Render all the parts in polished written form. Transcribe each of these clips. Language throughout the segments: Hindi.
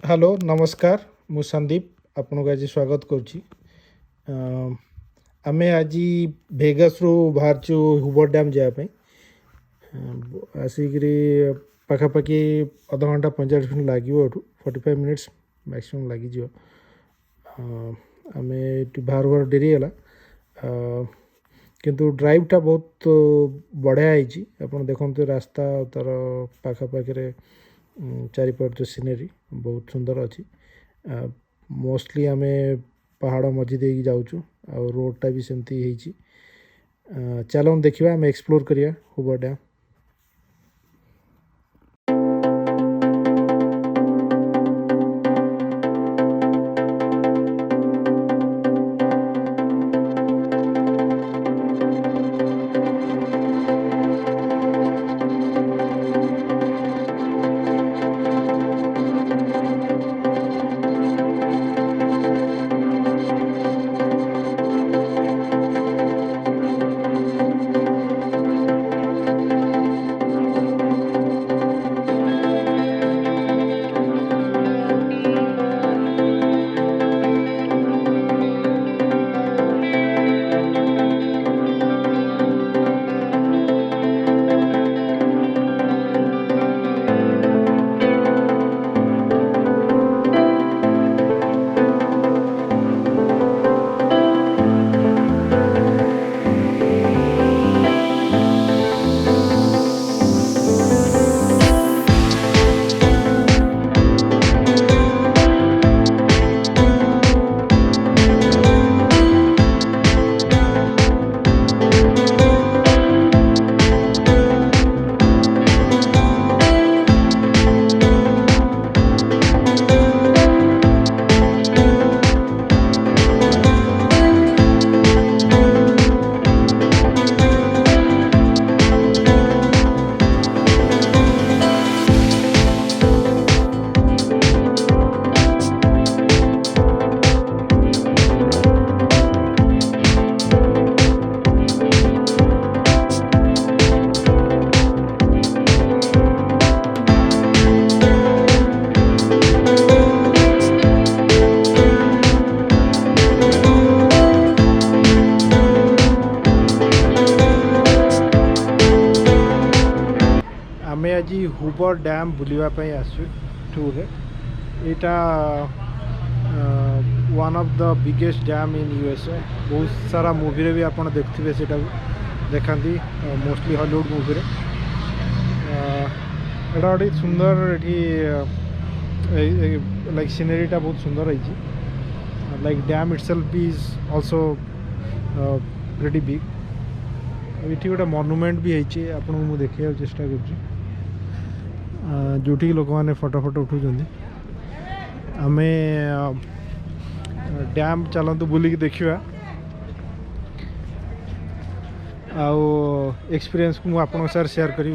हेलो नमस्कार मु संदीप आपन को आज स्वागत करुच्ची। आम आज भेगास रु बाहर हुबर डैम जावाई आसिक पाखापाखि अध घंटा 45 मिनट लगे 45 मिनिट्स मैक्सिमम लगी आम बाहर बाहर डेरी है किंतु ड्राइवटा बहुत बढ़िया है। आप देखते रास्ता तार पाखापाखि चारिपट जो सीनेरी बहुत सुंदर अच्छी। मोस्टली आम पहाड़ मझी दे जाऊँ आ रोडटा भी सेमती चलो देखा आम एक्सप्लोर करिया हुबर डैम। आमे आज हुबर डैम बुलवाई आसु टूर यहाँ one of the biggest dam in USA. बहुत सारा मूवी रे भी आप देखते से देखती मोस्टली हॉलीवुड मूवी रे। एटा गोटे सुंदर ये लाइक सीनेरीटा बहुत सुंदर है। Like damn itself is also pretty big. ये गोटे मॉन्यूमेंट भी है आपको देखा चेष्टा कर जो लोक मैंने फोटो उठा आम डैम चलतु बुलिक देखा एक्सपीरियंस को मुझे आपन साथ शेयर करी।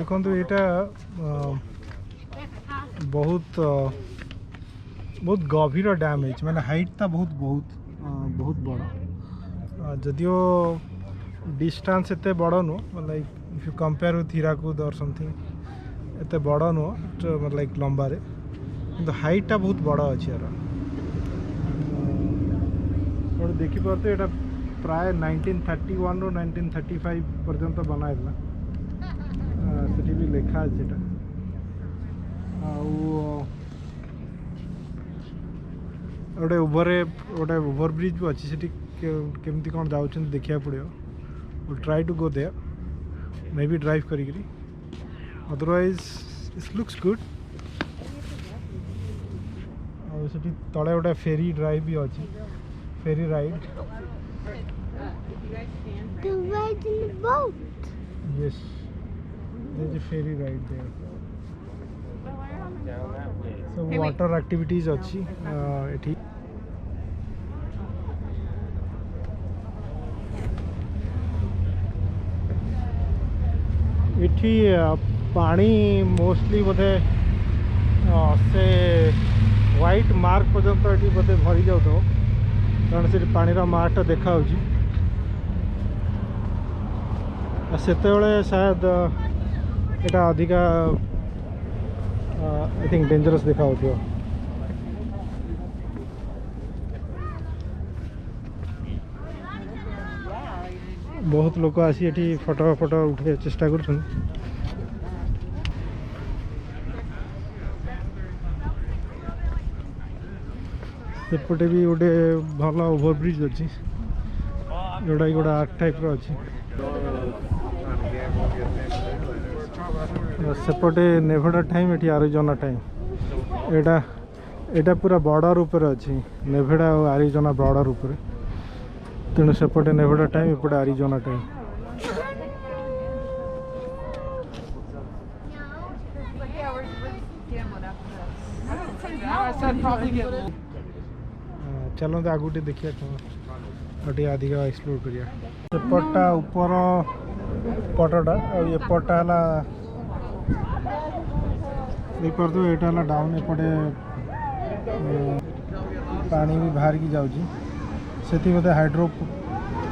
देखो यहाँ बहुत बहुत गभीर डैम है मैंने हाइट बहुत बहुत बहुत बड़ा जदियो डिस्टेंस एते बड़ नुह like if you compare with Hirakud और समथिंग एते बड़ नुह लाइक लंबारे କିନ୍ତୁ ହାଇଟ୍ଟା ବହୁତ ବଡ଼ ଅଛି यार ଆପଣ ଦେଖିପାରୁଥିବେ ଏଇଟା ପ୍ରାୟ 1931 ରୁ 1935 ପର୍ଯ୍ୟନ୍ତ ବନା ହେଇଥିଲା ସେଠି ବି ଲେଖା ଅଛି ଏଇଟା ଆଉ ଗୋଟେ ओवरब्रिज भी अच्छी सेठी केमती कौन जाऊँ देखा पड़ो will try to go there maybe drive करी अदरवाइज इट लुक्स गुड और सेठी तले गोटे फेरी ड्राइव भी अच्छी ferry ride To ride in the boat. yes there is a ferry ride there so water activities अच्छी एठी इठी पानी मोस्टली बोधे से व्हाइट मार्क पर्यंत ये बोधे भरी जाऊ कारण से पानी मार्कटा देखा सेते शायद एटा अधिका आई थिंक डेंजरस देखा बहुत लोग आसी एठी फोटो उठे चेष्टा कर सेपटे भी गोटे भल ओवरब्रिज अच्छी जोटा कि गोटे आर्ट टाइप अच्छी सेपटे नेभाडा टाइम एटी आरिजोना टाइम एटा पूरा बॉर्डर ऊपर अच्छी नेभाडा और आरिजोना बॉर्डर ऊपर तेणु सेपटे नेभाडा टाइम एपटे आरिजोना टाइम चलो तो आगुटे देखिए टे अधिक एक्सप्लोर करिया सेपटा ऊपर पटटा एपटा देखो यहाँ डाउन एपटे पानी भी बाहर की जाऊँगी से बोधे हाइड्रो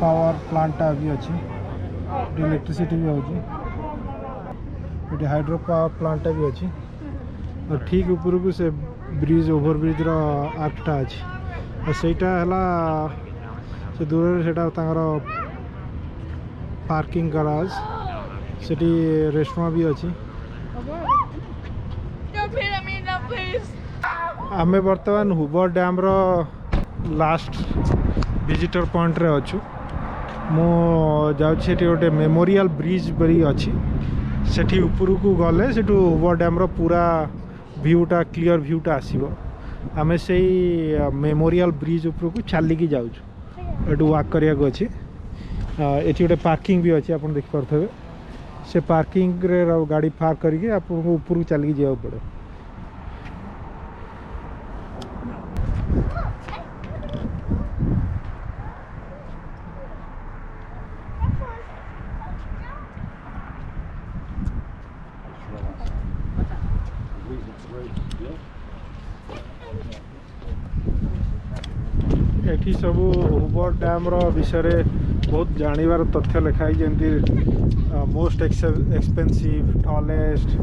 पावर प्लांटा भी अच्छी इलेक्ट्रिसिटी भी होती हाइड्रो पावर प्लांटा भी अच्छी और ठीक ऊपर को से ब्रिज ओवरब्रिज आर्कटा अच्छी और सेटा से दूर से पार्किंग गराज से रेस्टोरेंट भी अच्छी आमे बर्तमान हुबर डैम रो लास्ट विजिटर पॉइंट रे अच्छु मो जाउछि गोटे मेमोरियल ब्रिज बरी अच्छी सेठी ऊपर को गले सेठू हुबर डैम रो पूरा व्यूटा क्लियर व्यूटा आसीबो आमे से मेमोरियल ब्रिज ऊपर को चलिकी जाउछु एटू वॉक करिया को अछि एठी गोटे पार्किंग भी अच्छी आपन देख पारथबे से पार्किंग रे गाड़ी पार्क करके आपन को ऊपर को चलिकी जाउ पड़े एठी सब हुबर डैम रो विषय बहुत जानिबार तथ्य लिखाई जमी most expensive tallest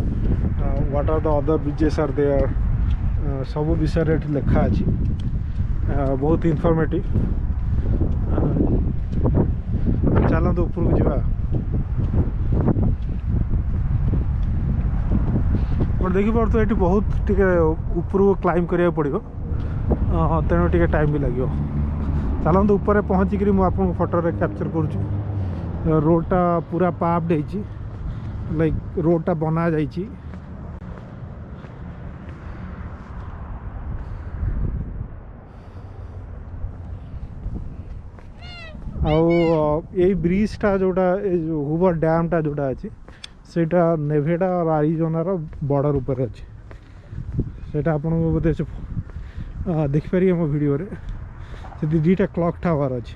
what are the other bridges are there सब विषय लिखा अच्छी बहुत इनफॉर्मेटिव चलते ऊपर को जावा देखिपार तो ये बहुत टे ऊपर को क्लाइम करा पड़ो तेणु टे टाइम भी लगे चलते ऊपर पहुँचिक मुझे फोटो रे कैप्चर कर रोडटा पूरा पाव्ड है लाइक रोडटा बना जाइए ब्रिजटा जोटा हुबर डैमटा जोटा अच्छी सेटा नेभाडा और आरिजोनार बॉर्डर ऊपर अच्छी सेटा आपन को बोधे देखिपारे मो वीडियो रे से दुईटा क्लॉक टावर अच्छी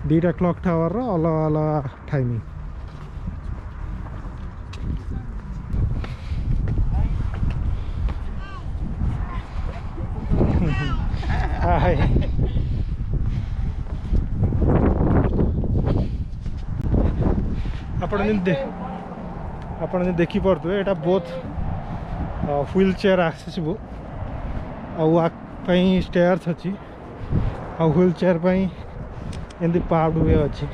दुईटा क्लॉक टावर अलग अलग टाइमिंग आपण देखी पारे यहाँ बहुत व्हील चेयर आसेसिबल वाक स्टेयर्स अच्छी व्हील चेयर एमती पार्ड वे अच्छी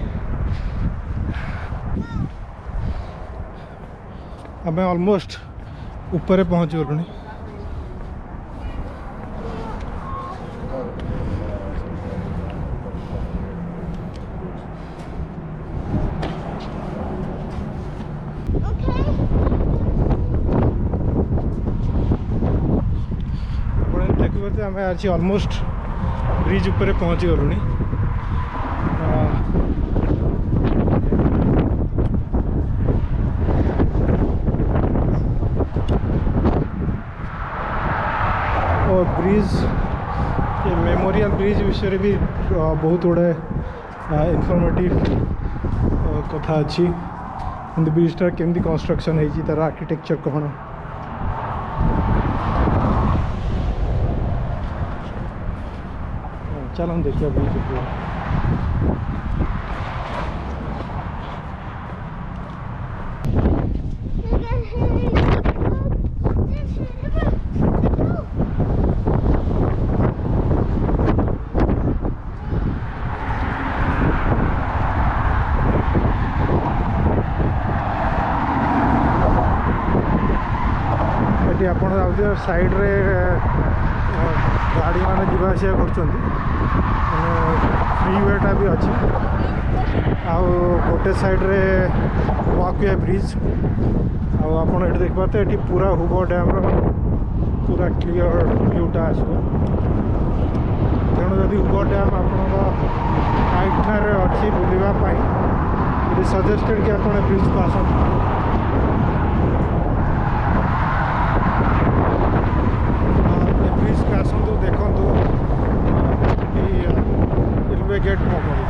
आम ऑलमोस्ट ऊपर पहुँच गलुनी देखिए आम आज ऑलमोस्ट ब्रिज ऊपर पहुँची गलुनी और ब्रिज ये मेमोरियल ब्रिज विषय भी बहुत गुड़े इनफॉर्मेटिव कथा अच्छी ब्रिजटा केमती कंस्ट्रक्शन है तार आर्किटेक्चर कौन चलो देखिए ब्रिज आप साइड रे गाड़ी मैंने जावास कर फ्री वेटा भी अच्छी आउ गोटे साइड रे वॉकवे ब्रिज आप देख पाते ये पूरा हुबो डैम पूरा क्लियर व्यूटा आसो तेणु जदि हुबो डैम आपठार अच्छी बुलवाई सजेस्टेड कि आप ब्रिज को आसतु ब्रिज को आसतु देखु रेलवे गेट पड़े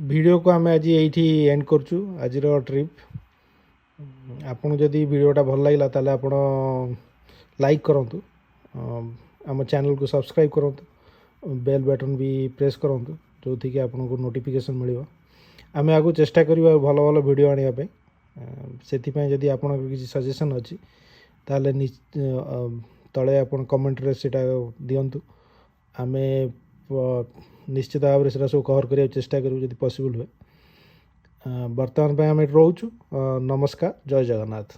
वीडियो को आम आज ये एंड करचु आज ट्रिप आपन जदि वीडियोटा भल लगा ताले आपण लाइक करंतु आम चैनल को सब्सक्राइब करंतु बेल बटन भी प्रेस करंतु जो थी कि आपन को नोटिफिकेशन मिलिबा आम आगु चेष्टा करिबा भल भल वीडियो आनिया पे सेति जदि आपन किसी सजेशन अछि ताले तले आपन कमेंट रे सेटा दियंतु आमे निश्चित भाव में सब कवर करने चेष्टा करूँ जब पॉसिबल हुए बर्तमान आम रोचु नमस्कार जय जगन्नाथ।